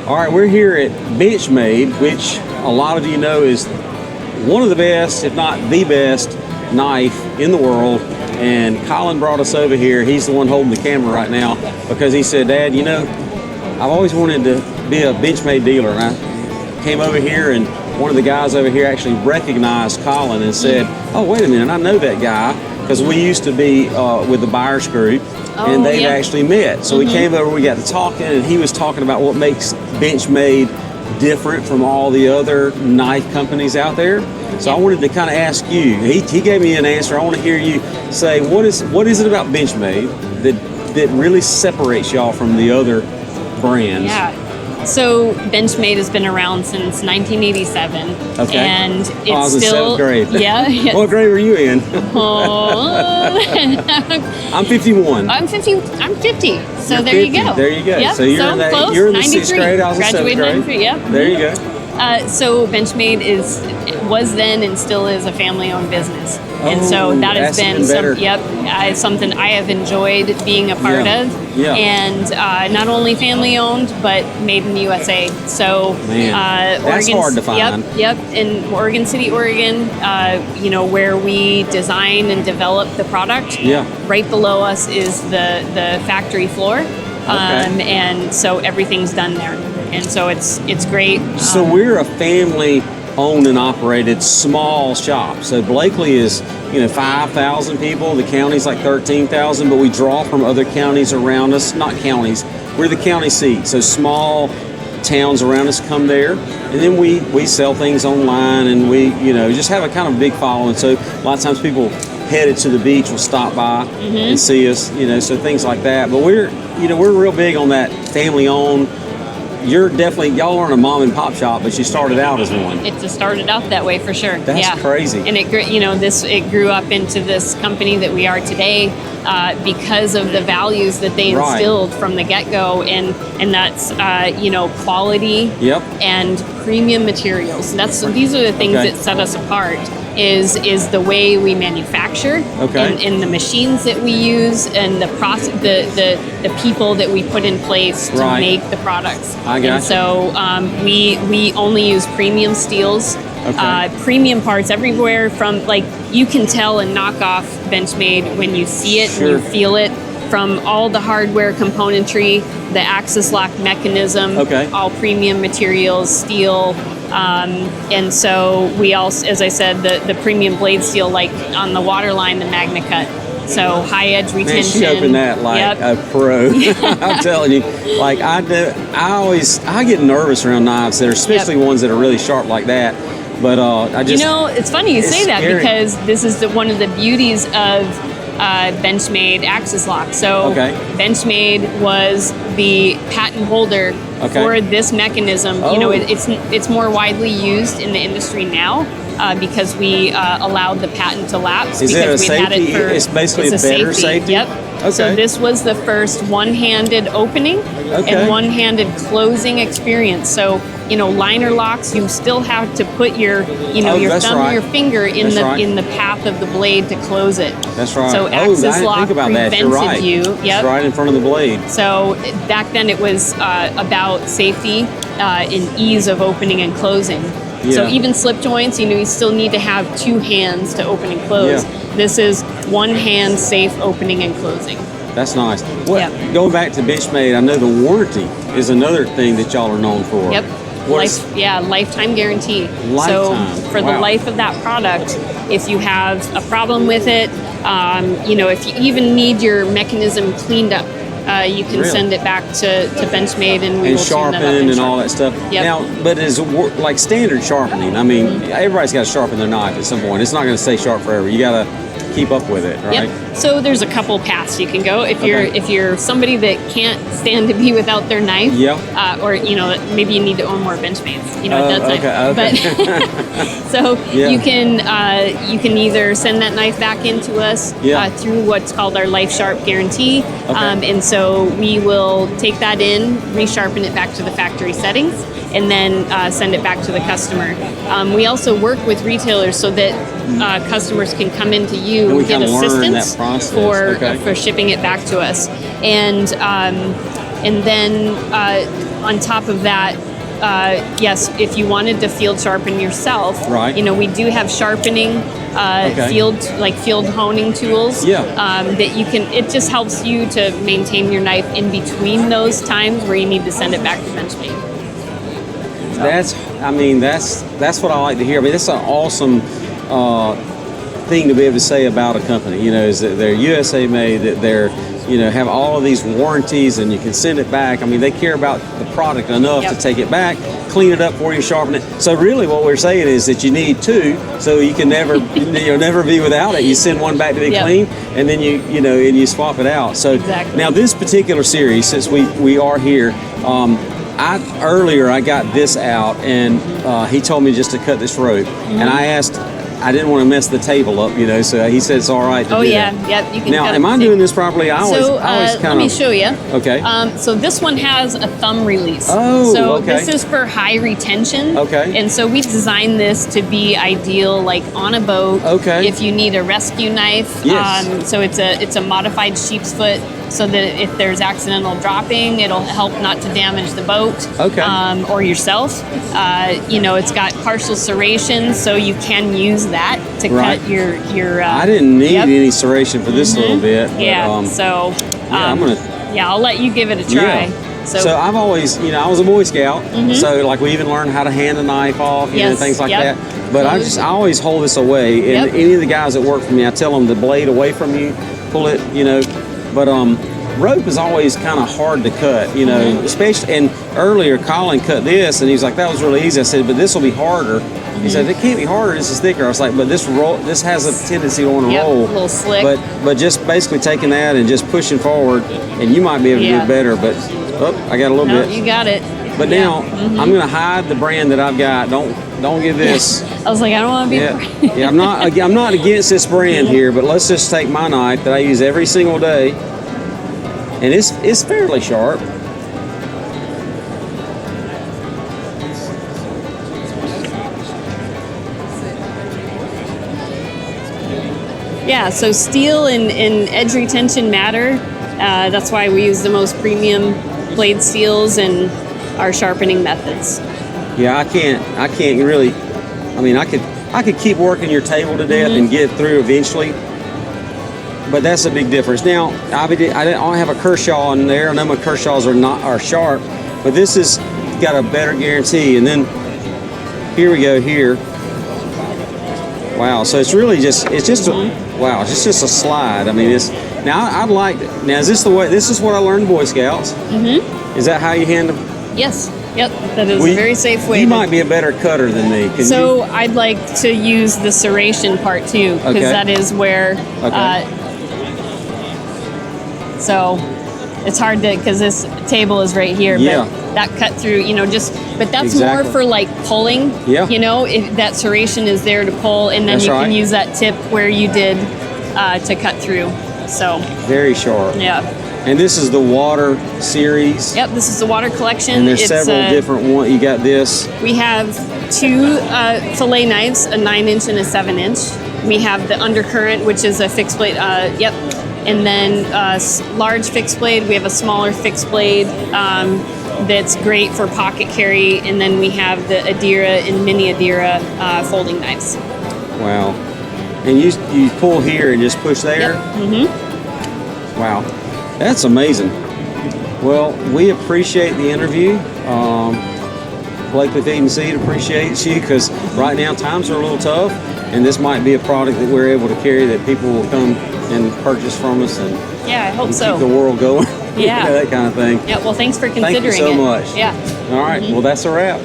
All right, we're here at Benchmade, which a lot of you know is one of the best, if not the best, knife in the world. And Colin brought us over here. He's the one holding the camera right now because he said, Dad, you know, I've always wanted to be a Benchmade dealer. And I came over here, and one of the guys over here actually recognized Colin and said, oh, wait a minute, I know that guy, because we used to be with the buyers group. And they've actually met. So we came over, we got to talking, and he was talking about what makes Benchmade different from all the other knife companies out there. So I wanted to kind of ask you, he gave me an answer. I want to hear you say, what is it about Benchmade that really separates y'all from the other brands? Yeah. So Benchmade has been around since 1987. Okay. And it's I was still in 7th grade. Yeah. What grade were you in? I'm 51. I'm 50. So You're there 50. you go. There you go. Yep. So you're in close. you're in the 93. 6th grade. I was in 7th Graduated grade. 93. Yep. There you go. So Benchmade was then and still is a family-owned business, and so that has been something I have enjoyed being a part of. Yeah. And not only family-owned, but made in the USA. So that's hard to find. Yep. In Oregon City, Oregon, where we design and develop the product. Yeah. Right below us is the factory floor, and so everything's done there. And so it's great. So we're a family-owned and operated small shop. So Blakely is 5,000 people. The county's like 13,000, but we draw from other counties around us. Not counties. We're the county seat. So small towns around us come there, and then we sell things online, and we just have a kind of big following. So a lot of times people headed to the beach will stop by and see us. So things like that. But we're real big on that family-owned. Y'all aren't a mom and pop shop, but you started out as one. It started out that way for sure. That's crazy. And it grew up into this company that we are today because of the values that they instilled from the get-go, and that's quality and premium materials. These are the things that set us apart. Is the way we manufacture and the machines that we use and the process, the people that we put in place to make the products. So we only use premium steels, premium parts everywhere. From you can tell a knockoff Benchmade when you see it and you feel it. From all the hardware componentry, the axis lock mechanism, all premium materials, steel. And so we also, as I said, the premium blade steel, like on the waterline, the Magna Cut. So high edge retention. Man, she opened that like a pro. I'm telling you, like I get nervous around knives that are, especially ones that are really sharp like that. But I just, it's funny you say that, because this is one of the beauties of Benchmade axis lock. So Benchmade was the patent holder for this mechanism. It's more widely used in the industry now because we allowed the patent to lapse. Is it a safety? It's basically a better safety. Yep. Okay. So this was the first one-handed opening and one-handed closing experience. So liner locks, you still have to put your your thumb or your finger in the path of the blade to close it. That's right. So axis lock prevented you. Yep. It's right in front of the blade. So back then it was about safety and ease of opening and closing. Yeah. So even slip joints, you still need to have two hands to open and close. Yeah. This is one hand safe opening and closing. That's nice. Going back to Benchmade, I know the warranty is another thing that y'all are known for. Yep. Lifetime guarantee. Lifetime. So for the life of that product, if you have a problem with it, if you even need your mechanism cleaned up, you can send it back to Benchmade, and we will sharpen tune that up and all that stuff. Yep. Now, but is like standard sharpening? I mean, everybody's got to sharpen their knife at some point. It's not going to stay sharp forever. You got to keep up with it, right? Yep. So there's a couple paths you can go if you're somebody that can't stand to be without their knife. Or maybe you need to own more Benchmades. But so you can either send that knife back into us through what's called our Life Sharp guarantee, and so we will take that in, resharpen it back to the factory settings, and then send it back to the customer. We also work with retailers so that customers can come into you and get assistance for shipping it back to us. And And then on top of that, yes, if you wanted to field sharpen yourself, right. We do have sharpening field honing tools. Yeah. That you can. It just helps you to maintain your knife in between those times where you need to send it back to Benchmade. So. That's what I like to hear. I mean, that's an awesome thing to be able to say about a company. Is that they're USA made, that they're have all of these warranties, and you can send it back. I mean, they care about the product enough to take it back, clean it up for you, sharpen it. So really what we're saying is that you need two, so you can never never be without it. You send one back to be clean, and then and you swap it out. So now this particular series, since we are here, earlier I got this out, and he told me just to cut this rope, and I didn't want to mess the table up, so he said it's all right to do that. Yep, you can. Now, am I doing this properly? I always kind of. Let me show you. Okay. So this one has a thumb release. Oh, so okay. this is for high retention. Okay. And so we designed this to be ideal, like on a boat. Okay. If you need a rescue knife. Yes. So it's a modified sheep's foot, so that if there's accidental dropping, it'll help not to damage the boat. Okay. Or yourself. It's got partial serration, so you can use that to cut your. I didn't need any serration for this little bit. But, I'm gonna. Yeah, I'll let you give it a try. Yeah. So I've always, I was a Boy Scout, so like we even learned how to hand a knife off, things like that. But I always hold this away, and any of the guys that work for me, I tell them the blade away from you, pull it, But rope is always kind of hard to cut, especially. And earlier, Colin cut this, and he was like, "That was really easy." I said, "But this will be harder." He said, "It can't be harder. This is thicker." I was like, "But this has a tendency to want to roll, a little slick." But just basically taking that and just pushing forward, and you might be able to do it better. But I got a little bit. You got it. But now I'm going to hide the brand that I've got. Don't give this. I was like, I don't want to be. I'm not against this brand here, but let's just take my knife that I use every single day, and it's fairly sharp. Yeah, so steel and edge retention matter. That's why we use the most premium blade steels in our sharpening methods. Yeah, I can't really. I mean, I could keep working your table to death and get through eventually, but that's a big difference. Now, I don't have a Kershaw in there. I know my Kershaws are sharp, but this has got a better guarantee. And then here we go here. Wow, so it's just a slide. I mean, is this the way? This is what I learned in Boy Scouts. Is that how you hand them? Yes. Yep. That is a very safe way. You might be a better cutter than me. I'd like to use the serration part too, because that is where. So it's hard to, because this table is right here, but that cut through, but that's more for like pulling, if that serration is there to pull, and then you can use that tip where you did to cut through. So very sharp. Yeah. And this is the water series. Yep, this is the water collection. And there's several different ones. You got this. We have two fillet knives, a 9-inch and a 7-inch. We have the undercurrent, which is a fixed blade. And then large fixed blade. We have a smaller fixed blade that's great for pocket carry. And then we have the Adira and mini Adira folding knives. Wow. And you pull here and just push there? Yep. Wow. That's amazing. Well, we appreciate the interview. Blake with Eden Seed appreciates you, because right now times are a little tough, and this might be a product that we're able to carry that people will come and purchase from us, and I hope so. Keep the world going. Yeah. That kind of thing. Yeah. Well, thanks for considering it. Thank you so much. Yeah. All right. Well, that's a wrap.